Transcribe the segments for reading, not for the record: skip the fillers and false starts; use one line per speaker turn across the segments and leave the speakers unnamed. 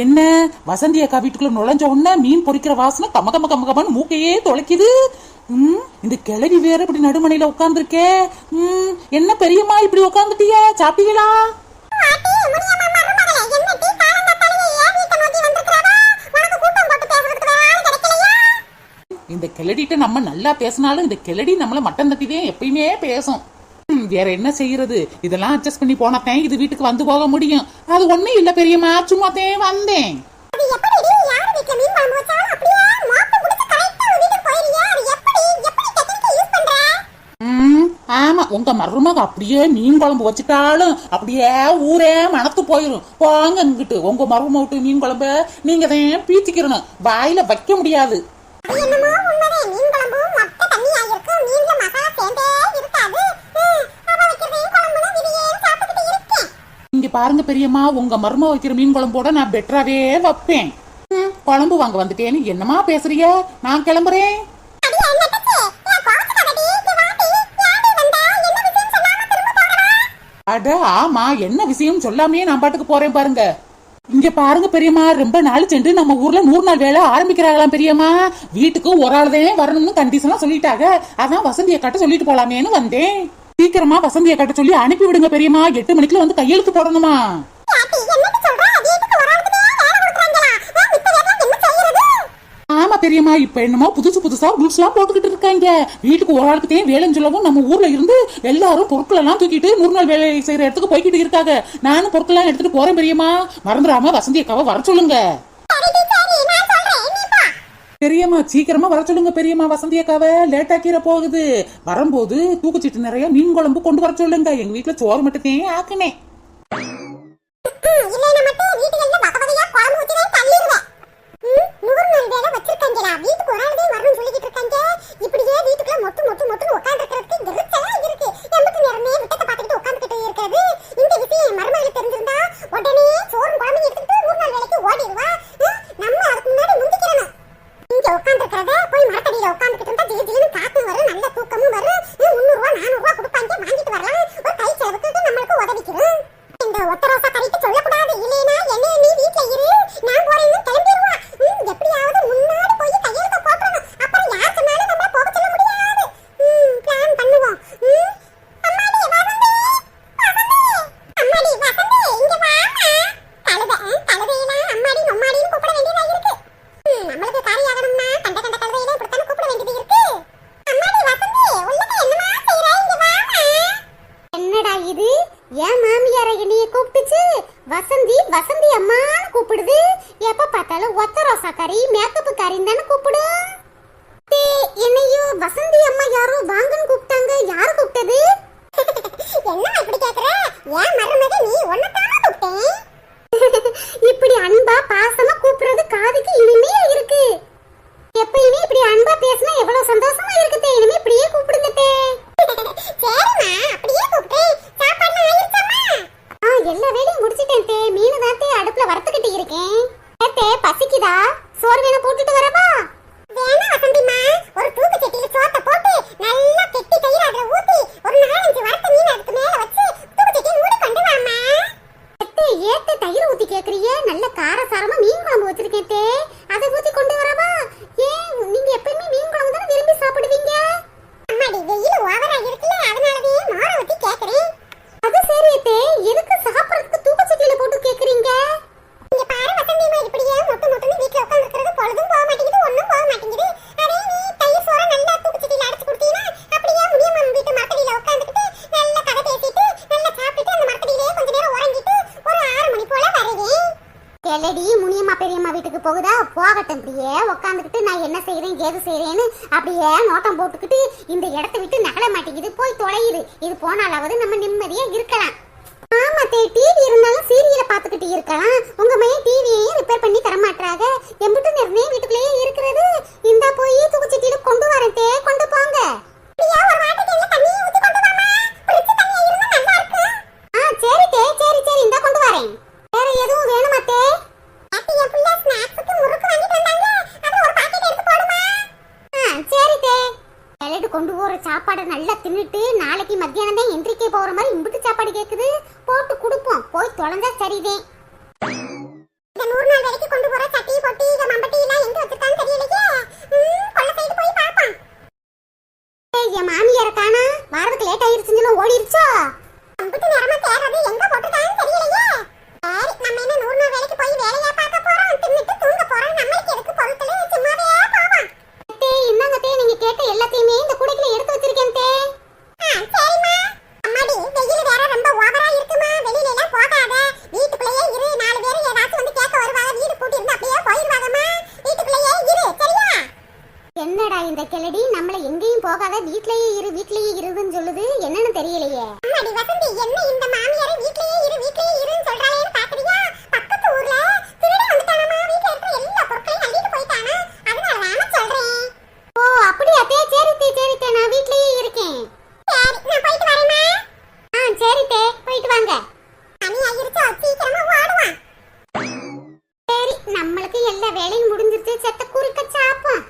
என்ன வசந்தி அக்கா வீட்டுக்குள்ள நுழைஞ்ச உடனே மீன் பொரிக்கிற வாசனை கம கம கம கமன்னு மூக்கையே தொலைக்குது. இந்த கிளவி வேற இப்படி நடுமனையில உட்கார்ந்துருக்கே. என்ன பெரியம்மா இப்படி உட்கார்ந்துட்டியா? சாப்பிட்டீங்களா? இந்த கிளடிட்ட நம்ம நல்லா பேசினாலும் இந்த கிளடி நம்மள மட்டம் தட்டிதான் எப்பயுமே பேசும். வேற என்ன செய்யறது? இதெல்லாம் அட்ஜஸ்ட் பண்ணி போனத்தேன் இது வீட்டுக்கு வந்து போக முடியும். அது ஒண்ணும் இல்ல பெரியம்மா, சும்மாத்தேன் வந்தேன். ஆமா, உங்க மருமக அப்படியே மீன் குழம்பு வச்சுட்டாலும் அப்படியே ஊரே மணத்து போயிரும். போங்க இங்கிட்டு. உங்க மருமக விட்டு மீன் குழம்பு நீங்க தான் பீச்சிக்கிறணும், வாயில வைக்க முடியாது. இங்க பாருங்க பெரியம்மா, உங்க மருமக வைக்கிற மீன் குழம்போட நான் பெட்டராவே வைப்பேன். குழம்பு வாங்க வந்துட்டேன்னு என்னமா பேசுறிய? நான் கிளம்புறேன். அட ஆமா, என்ன விஷயம் சொல்லாமே நான் பாட்டுக்கு போறேன் பாருங்க. இங்க பாருங்க பெரியம்மா, ரொம்ப நாள் சென்று நம்ம ஊர்ல 100 நாள் வேலை ஆரம்பிக்கிறாங்களாம் பெரியம்மா. வீட்டுக்கு ஒரு ஆள்தான் வரணும்னு கண்டிஷனா சொல்லிட்டாங்க. அதான் வசந்தியை கட்ட சொல்லிட்டு போலாமேன்னு வந்தேன். சீக்கிரமா வசந்தியை கட்ட சொல்லி அனுப்பி விடுங்க பெரியம்மா. 8 மணிக்குள்ள வந்து கையெழுத்து போடணுமா? ஆமா பெரியம்மா, இப்ப என்னமோ புதுசா ரூல்ஸ் எல்லாம் போட்டுக்கிட்டு இருக்காங்க. வீட்டுக்கு ஒரு ஆளுக்கு வேலைன்னு சொல்லவும் நம்ம ஊர்ல இருந்து எல்லாரும் பொருட்கள் எல்லாம் தூக்கிட்டு 100 நாள் வேலை செய்யற இடத்துக்கு போய்கிட்டு இருக்காங்க. நானும் பொருட்கள் எல்லாம் எடுத்துட்டு போறேன் பெரியம்மா. மறந்துடாம வசந்தி அக்காவை வர சொல்லுங்க பெரியம்மா. சீக்கிரமா வர சொல்லுங்க பெரியம்மா. வசந்தி அக்காவை லேட் ஆக்கிற போகுது. வரும்போது தூக்குச்சீட்டு நிறைய மீன் குழம்பு கொண்டு வர சொல்லுங்க. எங்க வீட்டுல சோறு மட்டும் ஆக்குனேன்.
வசந்தி அம்மான்னு கூப்பிடுது. எப்ப பார்த்தாலும் ஒத்த ரோசா கறி மேக்கப் கறின்னு தானே கூப்பிடு. என்னையும் வசந்தி அம்மா யாரோ வாங்கன்னு கூப்பிட்டாங்க. யாரு கூப்பிட்டது? என்ன இப்படி கேக்குற? ஏன் மருமக நீ ஒன்னதான கூப்பிட்டேன். இப்படி அன்பா பாசமா கூப்பிடுறது காதுக்கு இனிமையா இருக்கு. எப்பயுமே இப்படி அன்பா பேசினா எவ்வளவு சந்தோஷமா இருக்குதே. இனிமே இப்படியே கூப்பிடுங்க தே. சரிமா, அப்படியே கூப்பிட்டேன். சாப்பாடு ஆயிருச்சாமா? எல்லா வேலையும் முடிச்சிட்டேன் தே. மீன் தான் தே அடுப்புல வறுத்துக்கிட்டு இருக்கேன். தே பசிக்குதா? சோறு வேணா போட்டுட்டு வரவா? வேணா வசந்திமா, ஒரு தூக்கு சட்டியில சோத்த போட்டு நல்லா கெட்டி தயிர் அதுல ஊத்தி ஒரு 4-5 வறுத்த மீன் அதுக்கு மேல வச்சு தூக்கு சட்டியை மூடி கொண்டு வாமா. ஏத்த தயிர் ஊத்தி கேக்குறியே? நல்ல காரசாரமா மீன் குழம்பு வச்சிருக்கேன் தே. அதை ஊத்தி கொண்டு வரவா? ஏன் நீங்க எப்பயுமே மீன் குழம்பு தானே விரும்பி சாப்பிடுவீங்க? அம்மாடி வெயில் ஓவரா இருக்குல்ல, அதனாலவே மோர ஊத்தி கேக்குறேன். அது சரி தே, எதுக்கு சாப்பிடுறதுக்கு தூக்கு சட்டியில போட்டு கேக்குறீங்க? இங்க பாரு வசந்திமா, இப்படியே மொட்டு மொட்டுன்னு வீட்ல உட்கார்ந்துக்கிறது பொழுதும் போக மாட்டேங்குது, ஒண்ணும் போக மாட்டேங்குது. அதே நீ தயிர் சோற நல்லா தூக்கு சட்டியில அடைச்சு கொடுத்தீனா அப்படியே முடியம்மா வீட்டு மரத்தடியில உட்கார்ந்துக்கிட்டு நல்லா கதை பேசிட்டு நல்லா சாப்பிட்டு அந்த மரத்தடியிலே கொஞ்ச நேரம் உறங்கிட்டு ஒரு 6 மணி போல வருவேன். கேளடி, முனியம்மா பெரியம்மா வீட்டுக்கு போகுதா? போகட்டும். இப்படியே உட்காந்துக்கிட்டு நான் என்ன செய்யறேன் ஏது செய்யறேன்னு அப்படியே நோட்டம் போட்டுக்கிட்டு இந்த இடத்த விட்டு நகல மாட்டேங்குது, போய் தொலையுது. இது போனாலாவது நம்ம நிம்மதியா இருக்கலாம். ஆமா தே, டிவி இருந்தாலும் சீரியலை பாத்துக்கிட்டு இருக்கலாம். உங்க மையம் டிவியையும் ரிப்பேர் பண்ணி தரமாட்டாங்க. எம்பிட்டு நேரமே வீட்டுக்குள்ளேயே இருக்கிறது. இந்தா போய் தூக்குச்சட்டியில கொண்டு வரேன் தே, கொண்டு போங்க. சரி தே, சரி சரி, இந்தா கொண்டு வரேன். வேற எதுவும் வேணுமா தே? சரி தே. எல்லட்டு கொண்டு போற சாப்பாடை நல்லா தின்னுட்டு நாளைக்கு மத்தியானம் தான் எந்திரிக்க போற மாதிரி இம்பிட்டு சாப்பாடு கேக்குது. போட்டு கொடுப்போம், போய் தொலைஞ்சா சரிதே. இந்த 100 நாள் வேலைக்கு கொண்டு போற சட்டி பொட்டி இந்த மம்பட்டி எல்லாம் எங்க வச்சிருக்கான்னு தெரியலையே. கொள்ள சைடு போய் பாப்போம். என் மாமியார் காணா, வரதுக்கு லேட் ஆயிருச்சுன்னு ஓடிருச்சோ. அம்புட்டு நேரமா தேடுறது எங்க போட்டுட்டான்னு தெரியலையே. சரி, நம்ம என்ன 100 நாள் வேலைக்கு போய் வேலையா பார்க்க போறோம், தின்னுட்டு தூங்க போறோம். நம்மளுக்கு எதுக்கு பொருட்களே, சும்மாவே போவோம். தே, இந்தாங்க தே, நீங்க கேட்ட எல்லாத்தையுமே இந்த கூடைக்குள்ள எடுத்து வச்சிருக்கேன் தே. சரிம்மா. அம்மாடி, வெயில் வேற ரொம்ப ஓவரா இருக்குமா, வெளியில எல்லாம் போகாத, வீட்டுக்குள்ளேயே இரு. 4 பேர் ஏதாச்சும் வந்து கேட்க வருவாங்க, வீடு பூட்டி இருந்தா அப்படியே போயிருவாங்கம்மா. வீட்டுக்குள்ளேயே இரு, சரியா? என்னடா இந்த கிளடி நம்மள எங்கேயும் போகாத, வீட்லயே இருன்னு சொல்லுது, என்னன்னு தெரியலையே. அம்மாடி வசந்தி, என்ன இந்த மாமியாரே வீட்லயே இருன்னு சொல்றாளேன்னு பாக்குறியா? பக்கத்து ஊர்ல திருடன் வந்துட்டானமா, வீட்ல இருக்கிற எல்லா பொருட்களையும் அள்ளிட்டு போயிட்டானா, அதனால நான் சொல்றேன். ஓ அப்படியா தே, சரி தே, நான் வீட்லயே இருக்கேன். சரி, நான் போயிட்டு வரேம்மா. சரி தே, போயிட்டு வாங்க. மணி ஆயிருச்சோ, சீக்கிரமா ஓடுவான். சரி, நம்மளுக்கு எல்லா வேலையும் முடிஞ்சிருச்சு, செத்த குறுக்க சாப்போம்.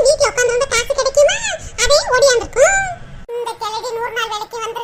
வீட்டுல உட்கார்ந்து காசு கிடைக்குமா, அதையும் ஓடியாந்துருக்கும். இந்த கிழடி 100 நாள் வேலைக்கு வந்து